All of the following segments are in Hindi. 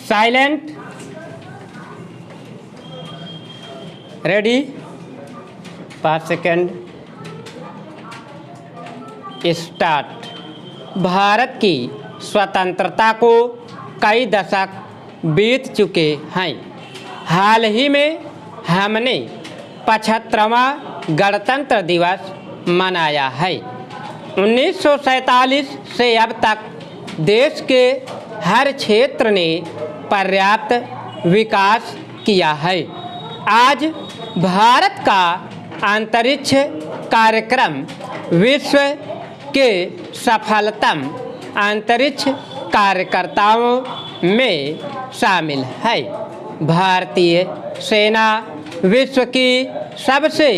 Silent, ready, 5 second, start. Bharat की स्वतंत्रता को कई दशक बीत चुके हैं। हाल ही में हमने 75वां गणतंत्र दिवस मनाया है। 1947 से अब तक देश के हर क्षेत्र ने पर्याप्त विकास किया है। आज भारत का अंतरिक्ष कार्यक्रम विश्व के सफलतम अंतरिक्ष कार्यकर्ताओं में शामिल है। भारतीय सेना विश्व की सबसे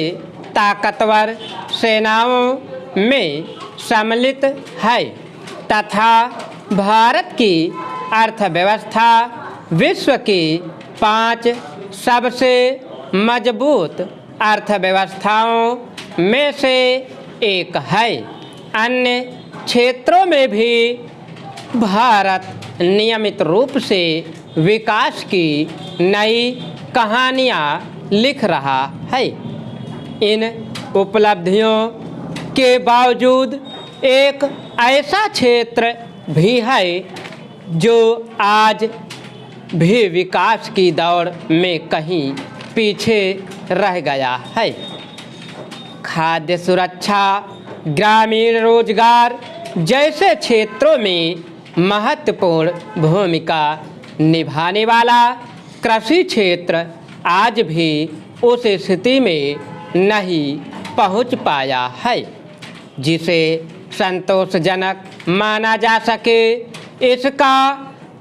ताकतवर सेनाओं में सम्मिलित है तथा भारत की अर्थव्यवस्था विश्व की 5 सबसे मजबूत अर्थव्यवस्थाओं में से एक है। अन्य क्षेत्रों में भी भारत नियमित रूप से विकास की नई कहानियाँ लिख रहा है। इन उपलब्धियों के बावजूद एक ऐसा क्षेत्र भी है जो आज भी विकास की दौड़ में कहीं पीछे रह गया है। खाद्य सुरक्षा, ग्रामीण रोजगार जैसे क्षेत्रों में महत्वपूर्ण भूमिका निभाने वाला कृषि क्षेत्र आज भी उस स्थिति में नहीं पहुंच पाया है जिसे संतोषजनक माना जा सके। इसका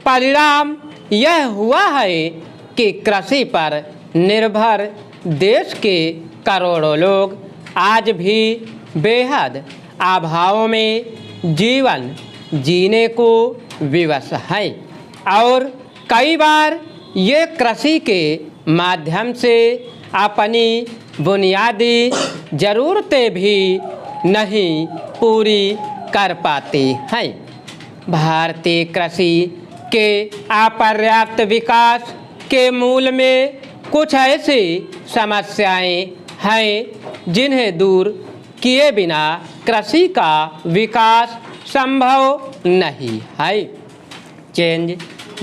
परिणाम यह हुआ है कि कृषि पर निर्भर देश के करोड़ों लोग आज भी बेहद अभाव में जीवन जीने को विवश हैं और कई बार ये कृषि के माध्यम से अपनी बुनियादी ज़रूरतें भी नहीं पूरी कर पाते हैं। भारतीय कृषि के अपर्याप्त विकास के मूल में कुछ ऐसी समस्याएं हैं जिन्हें दूर किए बिना कृषि का विकास संभव नहीं है। चेंज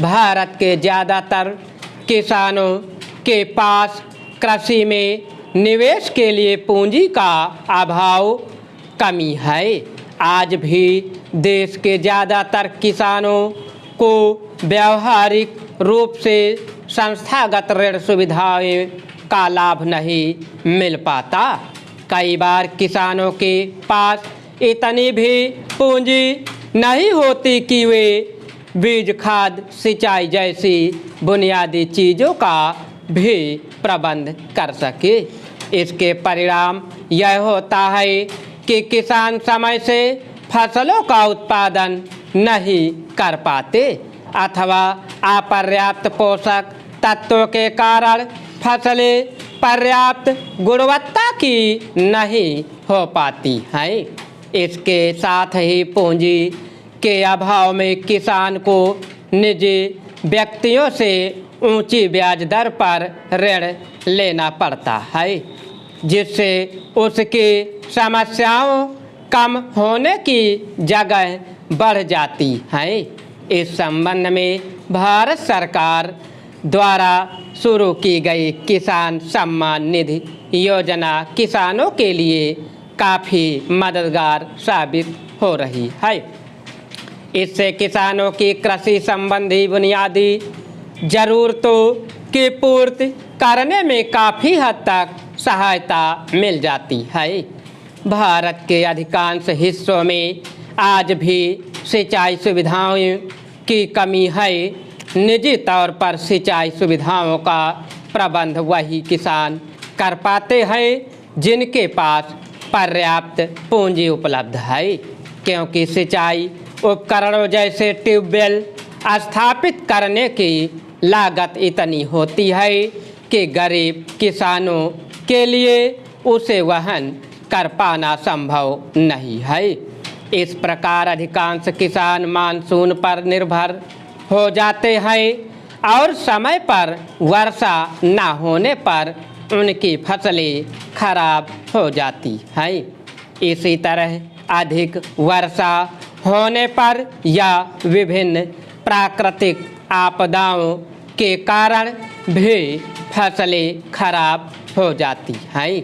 भारत के ज़्यादातर किसानों के पास कृषि में निवेश के लिए पूंजी का अभाव, कमी है। आज भी देश के ज़्यादातर किसानों को व्यावहारिक रूप से संस्थागत ऋण सुविधाएं का लाभ नहीं मिल पाता। कई बार किसानों के पास इतनी भी पूंजी नहीं होती कि वे बीज, खाद, सिंचाई जैसी बुनियादी चीज़ों का भी प्रबंध कर सके। इसके परिणाम यह होता है कि किसान समय से फसलों का उत्पादन नहीं कर पाते अथवा अपर्याप्त पोषक तत्वों के कारण फसलें पर्याप्त गुणवत्ता की नहीं हो पाती हैं। इसके साथ ही पूंजी के अभाव में किसान को निजी व्यक्तियों से ऊंची ब्याज दर पर ऋण लेना पड़ता है जिससे उसकी समस्याओं कम होने की जगह बढ़ जाती हैं। इस संबंध में भारत सरकार द्वारा शुरू की गई किसान सम्मान निधि योजना किसानों के लिए काफ़ी मददगार साबित हो रही है। इससे किसानों की कृषि संबंधी बुनियादी ज़रूरतों की पूर्ति करने में काफ़ी हद तक सहायता मिल जाती है। भारत के अधिकांश हिस्सों में आज भी सिंचाई सुविधाओं की कमी है। निजी तौर पर सिंचाई सुविधाओं का प्रबंध वही किसान कर पाते हैं जिनके पास पर्याप्त पूंजी उपलब्ध है, क्योंकि सिंचाई उपकरणों जैसे ट्यूबवेल स्थापित करने की लागत इतनी होती है कि गरीब किसानों के लिए उसे वहन कर पाना संभव नहीं है। इस प्रकार अधिकांश किसान मानसून पर निर्भर हो जाते हैं और समय पर वर्षा न होने पर उनकी फसलें खराब हो जाती है। इसी तरह अधिक वर्षा होने पर या विभिन्न प्राकृतिक आपदाओं के कारण भी फसलें खराब हो जाती हैं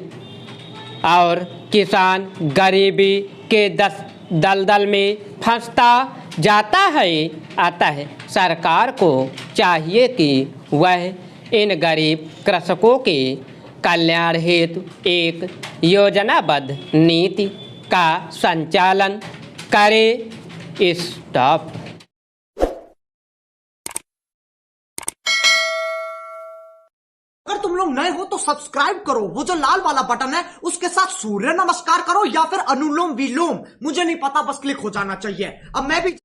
और किसान गरीबी के दलदल में फंसता जाता है। अतः सरकार को चाहिए कि वह इन गरीब कृषकों के कल्याण हेतु एक योजनाबद्ध नीति का संचालन करे। स्टॉप। अगर तुम लोग नए हो तो सब्सक्राइब करो, वो जो लाल वाला बटन है उसके साथ सूर्य नमस्कार करो या फिर अनुलोम विलोम, मुझे नहीं पता, बस क्लिक हो जाना चाहिए। अब मैं भी